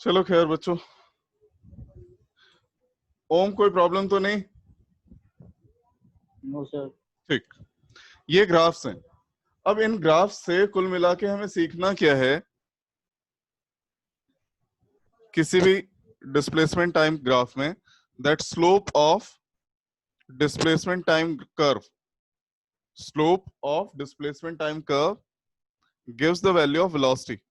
चलो खैर बच्चों, ओम कोई प्रॉब्लम तो नहीं? No sir. ठीक, ये ग्राफ्स हैं। अब इन ग्राफ्स से कुल मिला के हमें सीखना क्या है? किसी भी डिस्प्लेसमेंट टाइम ग्राफ में that slope of displacement time curve, slope of displacement time curve gives the value of velocity.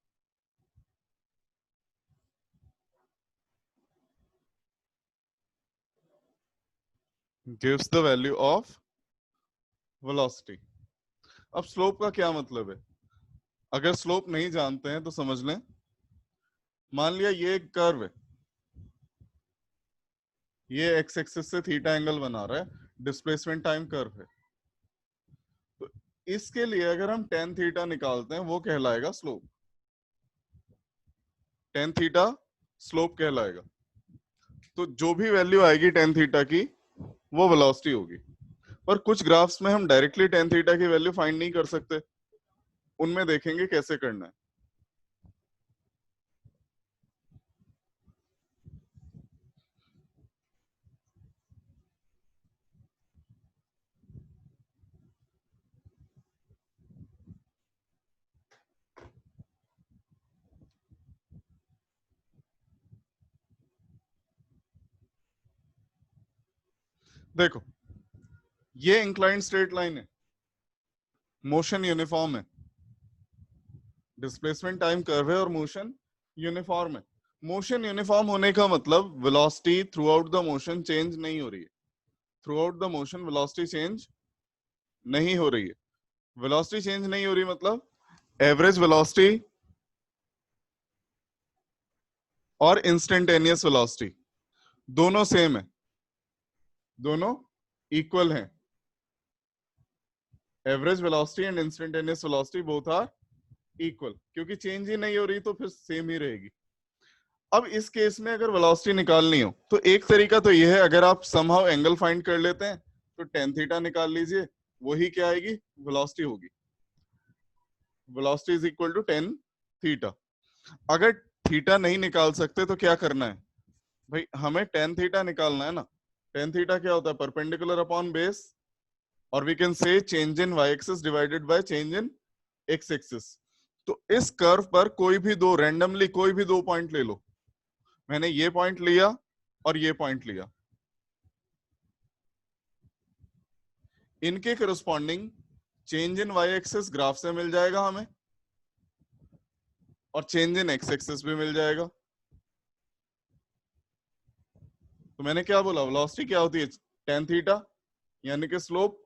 Gives the value of velocity. अब स्लोप का क्या मतलब है? अगर स्लोप नहीं जानते हैं तो समझ लें, मान लिया ये एक कर्व है, ये एक्स एक्सिस से थीटा एंगल बना रहा है, डिस्प्लेसमेंट टाइम कर्व है। तो इसके लिए अगर हम टेन थीटा निकालते हैं वो कहलाएगा स्लोप। टेन थीटा स्लोप कहलाएगा। तो जो भी वैल्यू आएगी टेन थीटा की वो वेलोसिटी होगी। पर कुछ ग्राफ्स में हम डायरेक्टली टेन थीटा की वैल्यू फाइंड नहीं कर सकते, उनमें देखेंगे कैसे करना है। देखो, ये इंक्लाइंड स्ट्रेट लाइन है, मोशन यूनिफॉर्म है, डिस्प्लेसमेंट टाइम कर्व है और मोशन यूनिफॉर्म है। मोशन यूनिफॉर्म होने का मतलब velocity through out the motion change नहीं हो रही है। Through out the motion velocity change नहीं हो रही है। वेलोसिटी चेंज नहीं हो रही मतलब एवरेज वेलोसिटी और इंस्टेंटेनियस वेलोसिटी दोनों सेम है, दोनों इक्वल हैं। Average velocity and instantaneous velocity both are equal, क्योंकि चेंज ही नहीं हो रही तो फिर सेम ही रहेगी। अब इस केस में अगर वेलोसिटी निकालनी हो तो एक तरीका तो यह है, अगर आप समहाउ एंगल फाइंड कर लेते हैं तो टेन थीटा निकाल लीजिए, वही क्या आएगी? वेलोसिटी होगी। Velocity is equal to tan theta. अगर थीटा नहीं निकाल सकते तो क्या करना है भाई? हमें टेन थीटा निकालना है ना। टेन थीटा क्या होता है? परपेंडिकुलर अपॉन बेस, और we can say change in y axis divided by change in x axis. तो इस कर्व पर कोई भी दो, रैंडमली कोई भी दो पॉइंट ले लो। मैंने ये पॉइंट लिया और ये पॉइंट लिया, इनके corresponding change in y axis graph से मिल जाएगा हमें, और चेंज इन एक्स एक्सिस भी मिल जाएगा। तो मैंने क्या बोला? वेलोसिटी क्या होती है? टेन थीटा, यानी कि स्लोप।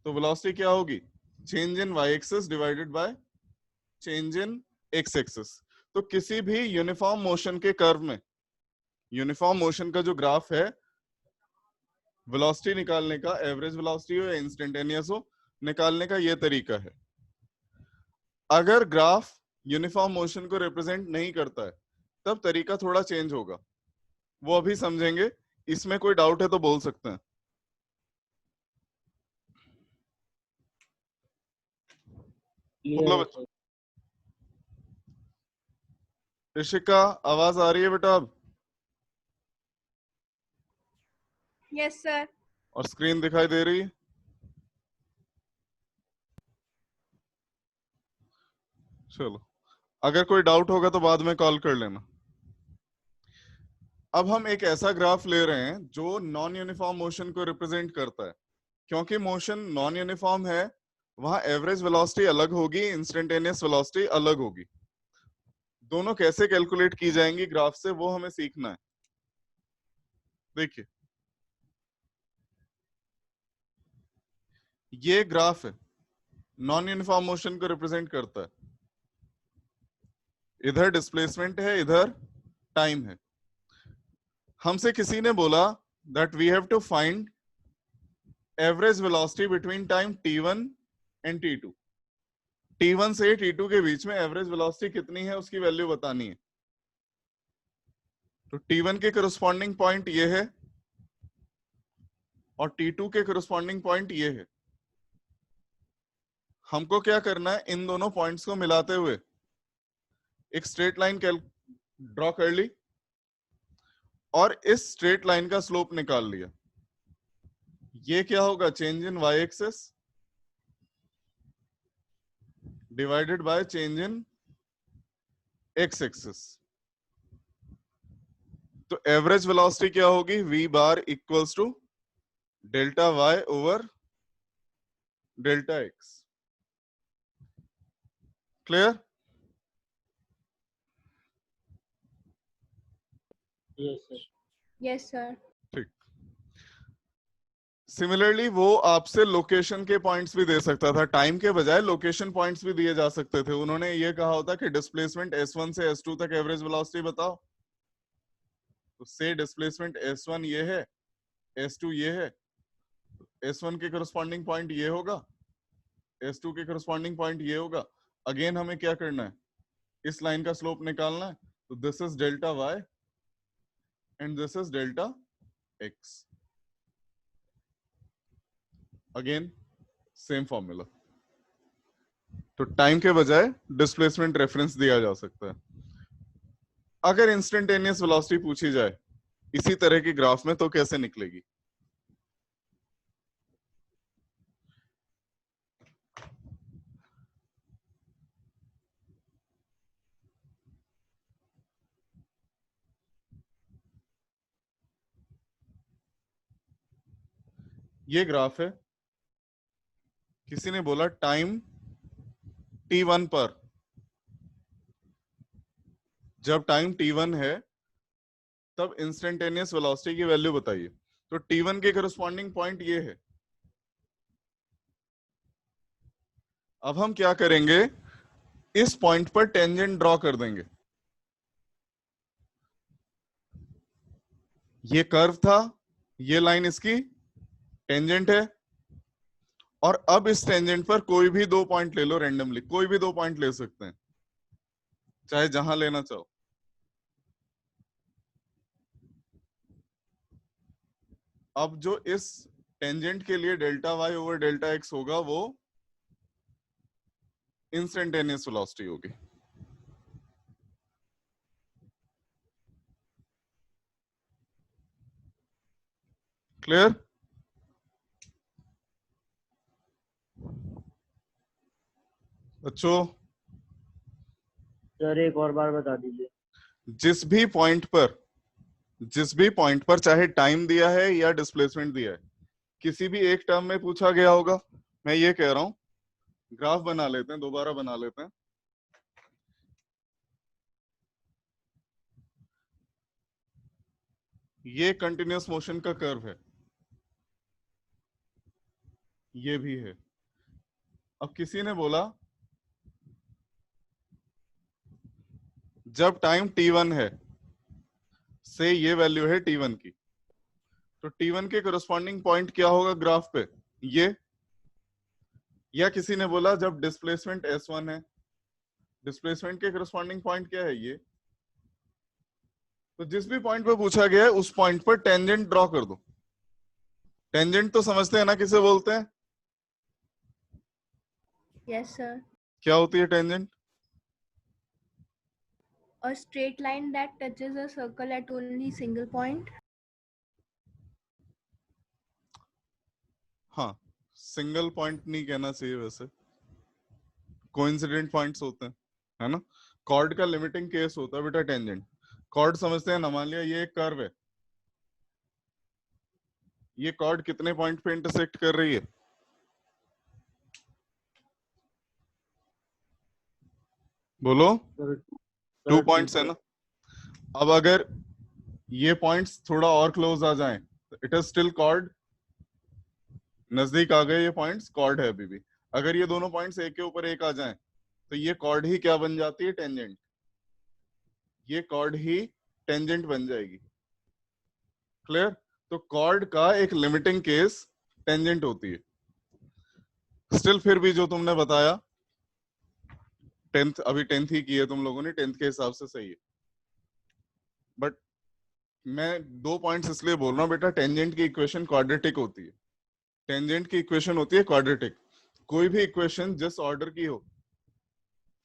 तो वेलोसिटी क्या होगी? Change in y axis divided by change in x axis. तो किसी भी यूनिफॉर्म मोशन के कर्व में, यूनिफॉर्म मोशन का जो ग्राफ है, वेलोसिटी निकालने का, एवरेज वेलोसिटी हो या इंस्टेंटेनियस हो, निकालने का ये तरीका है। अगर ग्राफ यूनिफॉर्म मोशन को रिप्रेजेंट नहीं करता है तब तरीका थोड़ा चेंज होगा, वो अभी समझेंगे। इसमें कोई डाउट है तो बोल सकते हैं। बोलो बच्चों। ऋषिका, आवाज आ रही है बेटा अब? Yes sir. और स्क्रीन दिखाई दे रही है? चलो, अगर कोई डाउट होगा तो बाद में कॉल कर लेना। अब हम एक ऐसा ग्राफ ले रहे हैं जो नॉन यूनिफॉर्म मोशन को रिप्रेजेंट करता है। क्योंकि मोशन नॉन यूनिफॉर्म है, वहां एवरेज वेलोसिटी अलग होगी, इंस्टेंटेनियस वेलोसिटी अलग होगी। दोनों कैसे कैलकुलेट की जाएंगी ग्राफ से, वो हमें सीखना है। देखिए, ये ग्राफ है, नॉन यूनिफॉर्म मोशन को रिप्रेजेंट करता है। इधर डिस्प्लेसमेंट है, इधर टाइम है। हमसे किसी ने बोला that we have to find average velocity between time t1 and t2। t1 से t2 के बीच में एवरेज वेलोसिटी कितनी है उसकी वैल्यू बतानी है। तो t1 के करस्पॉन्डिंग पॉइंट ये है और t2 के करस्पॉन्डिंग पॉइंट ये है। हमको क्या करना है? इन दोनों पॉइंट्स को मिलाते हुए एक स्ट्रेट लाइन ड्रॉ कर ली और इस स्ट्रेट लाइन का स्लोप निकाल लिया। ये क्या होगा? Change in y axis divided by change in x axis. तो एवरेज वेलोसिटी क्या होगी? v bar equals to delta y over delta x। Clear? Yes sir. Yes, sir. ठीक। सिमिलरली वो आपसे लोकेशन के पॉइंट्स भी दे सकता था, टाइम के बजाय लोकेशन पॉइंट्स भी दिए जा सकते थे। उन्होंने ये कहा होता कि डिस्प्लेसमेंट s1 से s2 तक एवरेज वेलोसिटी बताओ, तो से डिस्प्लेसमेंट s1 ये है, s2 ये है, s1 के करस्पॉन्डिंग पॉइंट ये होगा, s2 के करस्पॉन्डिंग पॉइंट ये होगा। अगेन हमें क्या करना है? इस लाइन का स्लोप निकालना है। तो this is delta y and this is delta x। Again same formula. तो टाइम के बजाय डिस्प्लेसमेंट रेफरेंस दिया जा सकता है। अगर इंस्टेंटेनियस वेलोसिटी पूछी जाए इसी तरह की ग्राफ में तो कैसे निकलेगी? ये ग्राफ है, किसी ने बोला टाइम t1 पर, जब टाइम t1 है तब इंस्टेंटेनियस वेलोसिटी की वैल्यू बताइए। तो t1 के करस्पॉन्डिंग पॉइंट ये है। अब हम क्या करेंगे? इस पॉइंट पर टेंजेंट ड्रॉ कर देंगे। ये कर्व था, ये लाइन इसकी टेंजेंट है, और अब इस टेंजेंट पर कोई भी दो पॉइंट ले लो रैंडमली, कोई भी दो पॉइंट ले सकते हैं, चाहे जहां लेना चाहो। अब जो इस टेंजेंट के लिए delta y over delta x होगा वो इंस्टेंटेनियस वेलोसिटी होगी। क्लियर? बच्चों सर एक और बार बता दीजिए। जिस भी पॉइंट पर चाहे टाइम दिया है या डिस्प्लेसमेंट दिया है, किसी भी एक टर्म में पूछा गया होगा। मैं ये कह रहा हूं, ग्राफ बना लेते हैं, दोबारा बना लेते हैं। ये कंटिन्यूअस मोशन का कर्व है, ये भी है। अब किसी ने बोला जब टाइम t1 है से ये वैल्यू है t1 की, तो t1 के करस्पॉन्डिंग पॉइंट क्या होगा ग्राफ पे? ये। या किसी ने बोला जब डिस्प्लेसमेंट s1 है, डिस्प्लेसमेंट के करस्पॉन्डिंग पॉइंट क्या है? ये। तो जिस भी पॉइंट पे पूछा गया है उस पॉइंट पर टेंजेंट ड्रॉ कर दो। टेंजेंट तो समझते हैं ना किसे बोलते हैं? Yes, sir. क्या होती है tangent? A straight line that touches a circle at only single point. हाँ, सिंगल पॉइंट नहीं कहना चाहिए वैसे, कोइंसिडेंट पॉइंट्स होते हैं, है ना। कॉर्ड का लिमिटिंग केस होता है बेटा टेंजेंट। कॉर्ड समझते हैं ना, मान लिया ये एक कर्व है, ये कॉर्ड कितने पॉइंट पे इंटरसेक्ट कर रही है? बोलो। सर 2 पॉइंट्स है ना। अब अगर ये पॉइंट्स थोड़ा और क्लोज आ जाएं तो इट इज स्टिल कॉर्ड। नजदीक आ गए ये पॉइंट्स, कॉर्ड है अभी भी। अगर ये दोनों पॉइंट्स एक के ऊपर एक आ जाएं तो ये कॉर्ड ही क्या बन जाती है? टेंजेंट। ये कॉर्ड ही टेंजेंट बन जाएगी। क्लियर? तो कॉर्ड का एक लिमिटिंग केस टेंजेंट होती है। स्टिल फिर भी जो तुमने बताया, 10th अभी 10th ही की है तुम लोगों ने, 10th के हिसाब से सही है। बट मैं 2 पॉइंट्स इसलिए बोल रहा हूँ बेटा, टेंजेंट की इक्वेशन क्वाड्रेटिक होती है। टेंजेंट की इक्वेशन होती है क्वाड्रेटिक। कोई भी इक्वेशन जिस ऑर्डर की हो,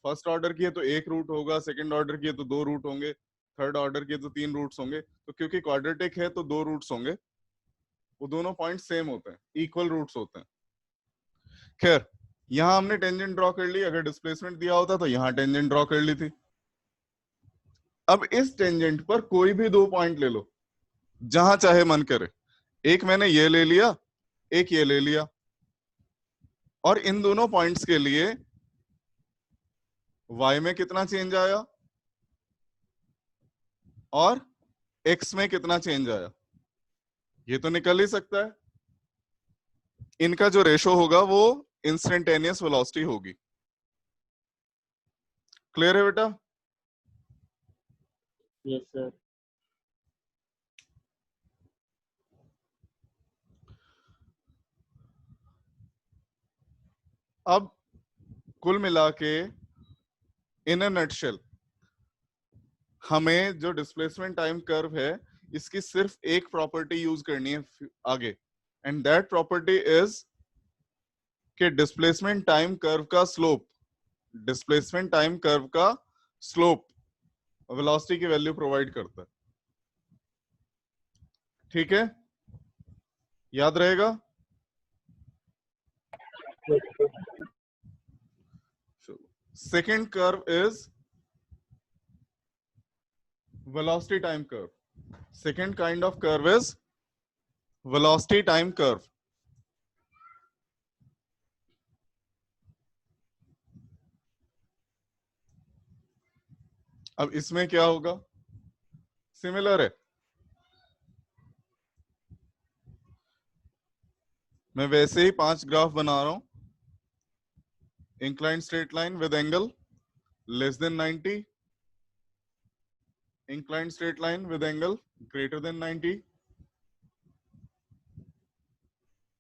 फर्स्ट ऑर्डर की है तो एक रूट होगा, सेकंड ऑर्डर की है तो 2 रूट होंगे, थर्ड ऑर्डर के तो 3 रूट्स होंगे, तो क्योंकि क्वाड्रेटिक है तो 2 रूट्स होंगे, वो दोनों पॉइंट सेम होते हैं, इक्वल रूट्स होते हैं। खैर यहां हमने टेंजेंट ड्रॉ कर ली, अगर डिस्प्लेसमेंट दिया होता तो यहां टेंजेंट ड्रॉ कर ली थी। अब इस टेंजेंट पर कोई भी 2 पॉइंट ले लो जहां चाहे मन करे, एक मैंने ये ले लिया, एक ये ले लिया, और इन दोनों पॉइंट्स के लिए y में कितना चेंज आया और x में कितना चेंज आया, ये तो निकल ही सकता है। इनका जो रेशो होगा वो इंस्टेंटेनियस वेलोसिटी होगी। क्लियर है बेटा? Yes sir. अब कुल मिला के इन अ नटशेल हमें जो डिस्प्लेसमेंट टाइम कर्व है इसकी सिर्फ एक प्रॉपर्टी यूज करनी है आगे, एंड दैट प्रॉपर्टी इज कि डिस्प्लेसमेंट टाइम कर्व का स्लोप, डिस्प्लेसमेंट टाइम कर्व का स्लोप वेलोसिटी की वैल्यू प्रोवाइड करता है। ठीक है, याद रहेगा? Second curve is velocity time curve. Second kind of curve is velocity time curve. अब इसमें क्या होगा, सिमिलर है, मैं वैसे ही 5 ग्राफ बना रहा हूं। Incline straight line with angle less than 90, incline straight line with angle greater than 90,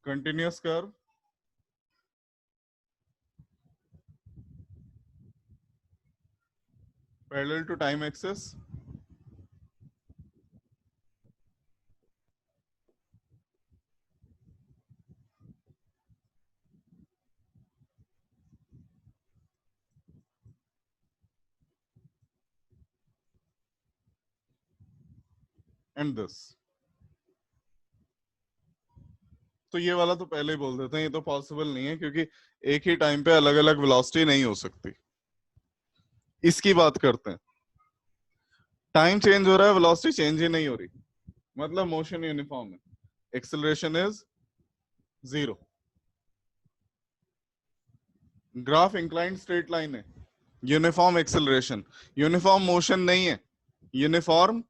continuous curve, parallel to time axis, and this. तो ये वाला तो पहले ही बोल देते हैं, ये तो पॉसिबल नहीं है क्योंकि एक ही टाइम पे अलग अलग वेलोसिटी नहीं हो सकती। इसकी बात करते हैं, टाइम चेंज हो रहा है, वेलोसिटी चेंज ही नहीं हो रही, मतलब मोशन यूनिफॉर्म है, acceleration is 0। Graph inclined straight line है, यूनिफॉर्म एक्सेलरेशन, यूनिफॉर्म मोशन नहीं है, यूनिफॉर्म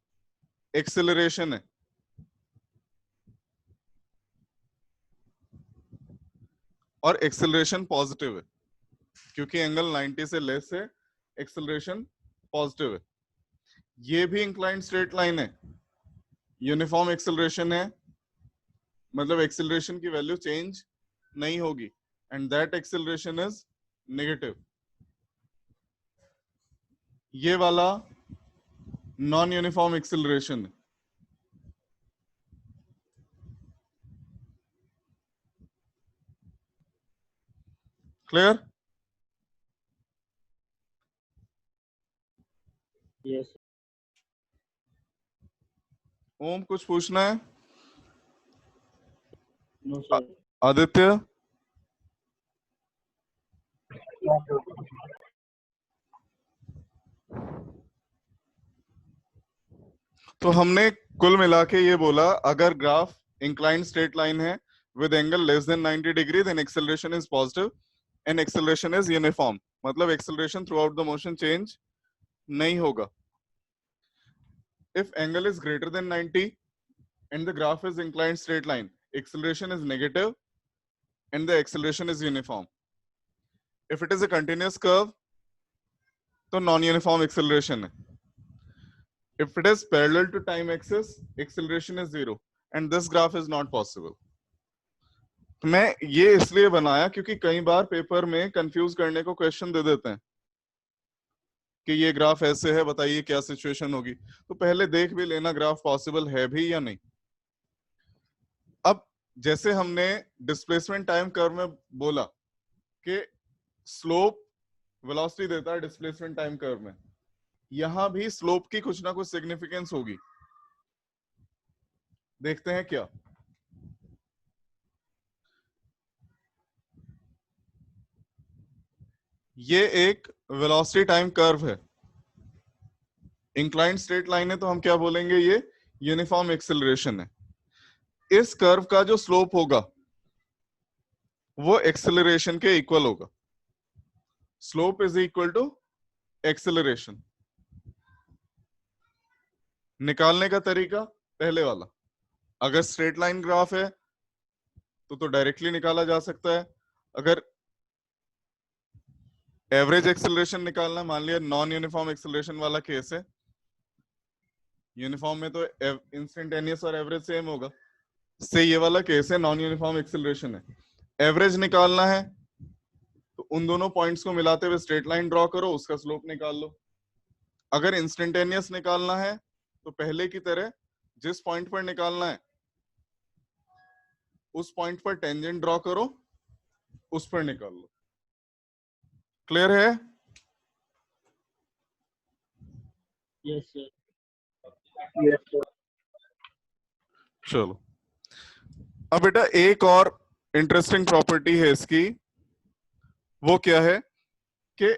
एक्सेलरेशन है। और एक्सेलरेशन पॉजिटिव है क्योंकि एंगल 90 से लेस है, एक्सेलरेशन पॉजिटिव है। ये भी इंक्लाइंड स्ट्रेट लाइन है, यूनिफॉर्म एक्सेलरेशन है, मतलब एक्सेलरेशन की वैल्यू चेंज नहीं होगी, and that acceleration is negative. ये वाला नॉन यूनिफॉर्म एक्सेलरेशन है। क्लियर? यस। ओम कुछ पूछना है? No sir. आदित्य? तो हमने कुल मिला के ये बोला, अगर ग्राफ इंक्लाइंड स्ट्रेट लाइन है with angle less than 90 degree, then acceleration is positive and acceleration is uniform, मतलब acceleration throughout the motion change नहीं होगा। If angle is greater than 90 and the graph is inclined straight line, acceleration is negative and the acceleration is uniform. If it is a continuous curve, तो non-uniform acceleration है. If it is parallel to time axis, acceleration is 0 and this graph is not possible. तो मैं ये इसलिए बनाया क्योंकि कई बार paper में कंफ्यूज करने को क्वेश्चन दे देते हैं कि ये ग्राफ ऐसे है, बताइए क्या सिचुएशन होगी। तो पहले देख भी लेना ग्राफ पॉसिबल है भी या नहीं। अब जैसे हमने डिस्प्लेसमेंट टाइम कर्व में बोला कि स्लोप वेलोसिटी देता है डिस्प्लेसमेंट टाइम कर्व में, यहां भी स्लोप की कुछ ना कुछ सिग्निफिकेंस होगी। देखते हैं क्या। ये एक वेलोसिटी टाइम कर्व है, इंक्लाइंड स्ट्रेट लाइन है, तो हम क्या बोलेंगे, ये यूनिफॉर्म एक्सेलरेशन है। इस कर्व का जो स्लोप होगा वो एक्सेलरेशन के इक्वल होगा। Slope is equal to acceleration. निकालने का तरीका पहले वाला, अगर स्ट्रेट लाइन ग्राफ है तो डायरेक्टली निकाला जा सकता है। अगर एवरेज एक्सेलरेशन निकालना, मान लिया नॉन यूनिफॉर्म एक्सेलरेशन वाला केस है, यूनिफॉर्म में तो इंस्टेंटेनियस और एवरेज सेम होगा, से ये वाला केस है नॉन यूनिफॉर्म एक्सेलरेशन है। एवरेज निकालना है तो उन दोनों पॉइंट्स को मिलाते हुए स्ट्रेट लाइन ड्रॉ करो, उसका स्लोप निकाल लो। अगर इंस्टेंटेनियस निकालना है तो पहले की तरह जिस पॉइंट पर निकालना है उस पॉइंट पर टेंजेंट ड्रॉ करो, उस पर निकाल लो। क्लियर है? Yes sir. Yes sir. चलो, अब बेटा एक और इंटरेस्टिंग प्रॉपर्टी है इसकी। वो क्या है कि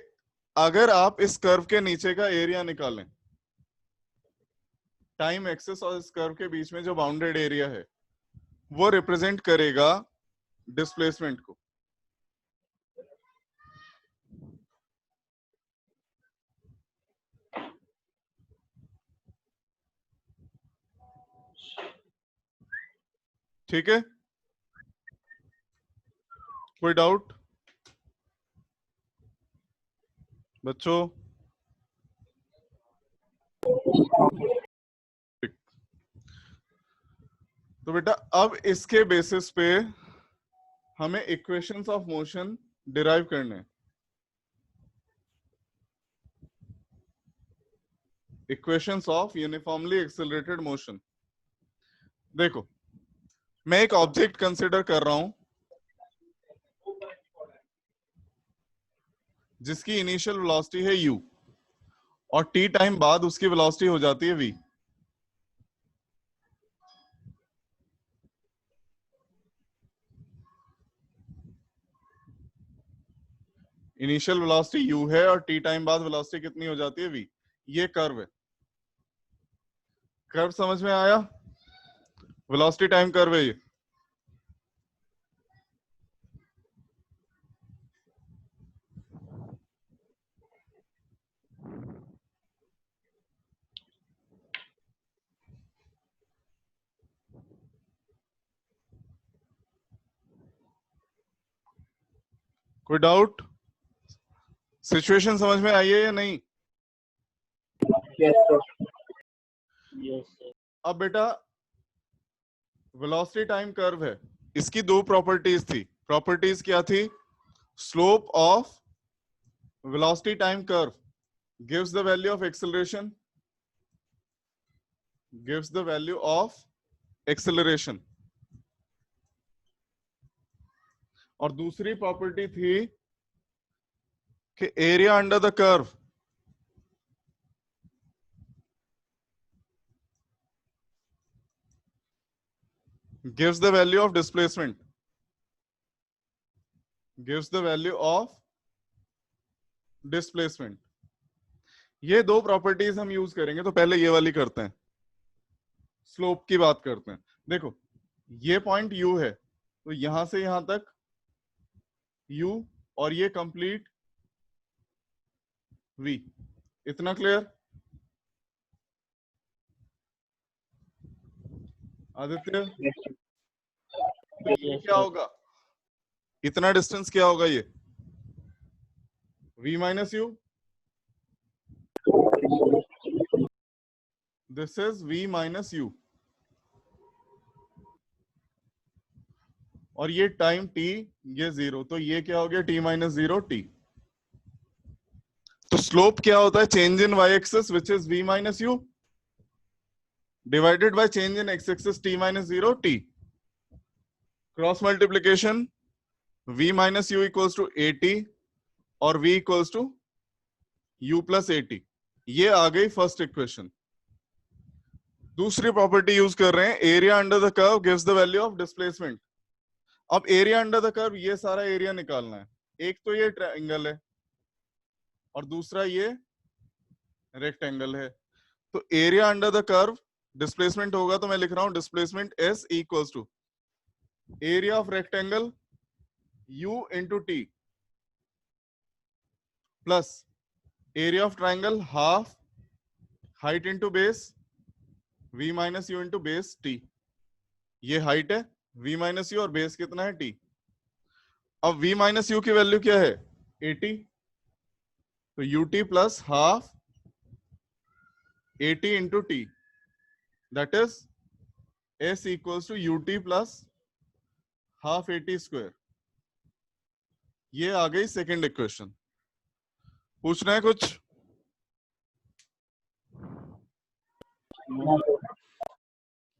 अगर आप इस कर्व के नीचे का एरिया निकालें, टाइम एक्सिस और इस कर्व के बीच में जो बाउंडेड एरिया है वो रिप्रेजेंट करेगा डिस्प्लेसमेंट को। ठीक है, कोई डाउट बच्चों? तो बेटा अब इसके बेसिस पे हमें इक्वेशंस ऑफ मोशन डिराइव करने हैं। Equations of uniformly accelerated motion. देखो, मैं एक ऑब्जेक्ट कंसिडर कर रहा हूं जिसकी इनिशियल वेलोसिटी है u और t टाइम बाद उसकी वेलोसिटी हो जाती है v। इनिशियल वेलोसिटी u है और t टाइम बाद वेलोसिटी कितनी हो जाती है v। ये कर्व है। कर्व समझ में आया? वेलोसिटी टाइम कर्व है ये। कोई डाउट? सिचुएशन समझ में आई है या नहीं? Yes sir. Yes sir. अब बेटा वेलोसिटी टाइम कर्व है, इसकी दो प्रॉपर्टीज थी। प्रॉपर्टीज क्या थी? Slope of velocity time curve gives the value of acceleration, gives the value of acceleration, और दूसरी प्रॉपर्टी थी कि area under the curve gives the value of displacement, gives the value of displacement। ये दो properties हम use करेंगे, तो पहले ये वाली करते हैं, स्लोप की बात करते हैं। देखो, ये पॉइंट u है तो यहां से यहां तक u और ये कंप्लीट v। इतना क्लियर? Aditya, yes sir. तो ये यस क्या सर। होगा? इतना डिस्टेंस क्या होगा? ये v minus you, this is v minus u, और ये टाइम t, ये 0, तो ये क्या हो गया? t minus 0 t। तो स्लोप क्या होता है? Change in y axis which is v minus u divided by change in x axis t minus 0 t। Cross multiplication v minus u equals to at और v equals to u plus at। ये आ गई first equation. दूसरी property use कर रहे हैं, area under the curve gives the value of displacement. अब area under the curve, ये सारा एरिया निकालना है। एक तो ये ट्रायंगल है और दूसरा ये रेक्टेंगल है। तो area under the curve displacement होगा, तो मैं लिख रहा हूं displacement s equals to area of rectangle u into t plus area of triangle half height into base v minus u into base t. ये हाइट है v माइनस यू और base कितना है t। अब v माइनस यू की value क्या है 80, तो ut plus half 80 into t, that is s equals to ut plus half 80 square. ये आ गई सेकेंड इक्वेशन। पूछना है कुछ?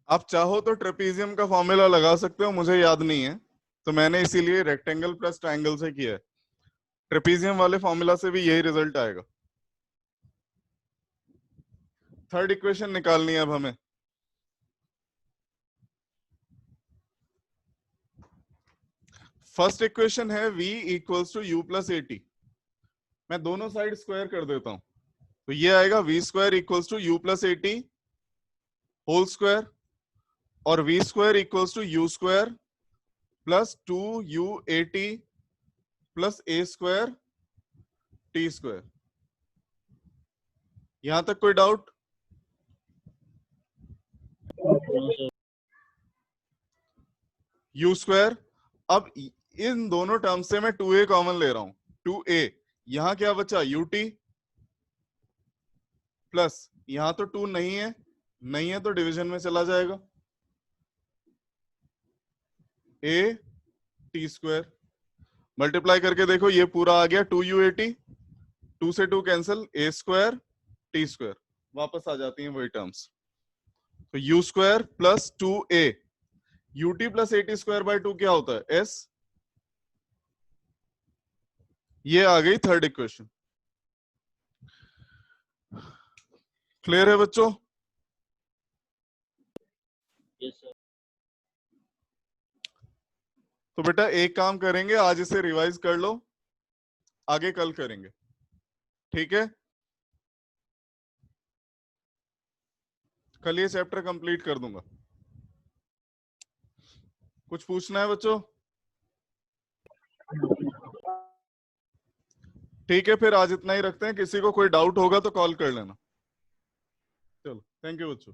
आप चाहो तो ट्रेपीजियम का फॉर्मूला लगा सकते हो, मुझे याद नहीं है, तो मैंने इसीलिए रेक्टेंगल प्लस ट्रायंगल से किया है। ट्रेपीजियम वाले फॉर्मूला से भी यही रिजल्ट आएगा। थर्ड इक्वेशन निकालनी है अब हमें। फर्स्ट इक्वेशन है v equals to u plus a t. मैं दोनों साइड स्क्वायर कर देता हूं, तो ये आएगा v square equals to u plus a t whole square, और v square equals to u square plus 2u t plus a square t square. यहां तक कोई doubt? No, sir. U square, अब इन दोनों टर्म से मैं 2a कॉमन ले रहा हूं, 2a, यहां क्या बचा ut प्लस यहां तो 2 नहीं है तो डिवीजन में चला जाएगा a टी स्क्वायर। मल्टीप्लाई करके देखो, ये पूरा आ गया 2u80, 2 से 2 cancel, a square t square, वापस आ जाती हैं वही टर्म्स। तो u square plus 2a, ut plus a T square by 2 क्या होता है s। ये आ गई थर्ड इक्वेशन। क्लियर है बच्चों? Yes, sir. तो बेटा एक काम करेंगे, आज इसे रिवाइज कर लो, आगे कल करेंगे, ठीक है? कल ये चैप्टर कंप्लीट कर दूंगा। कुछ पूछना है बच्चों? ठीक है, फिर आज इतना ही रखते हैं। किसी को कोई डाउट होगा तो कॉल कर लेना। चलो, थैंक यू बच्चों।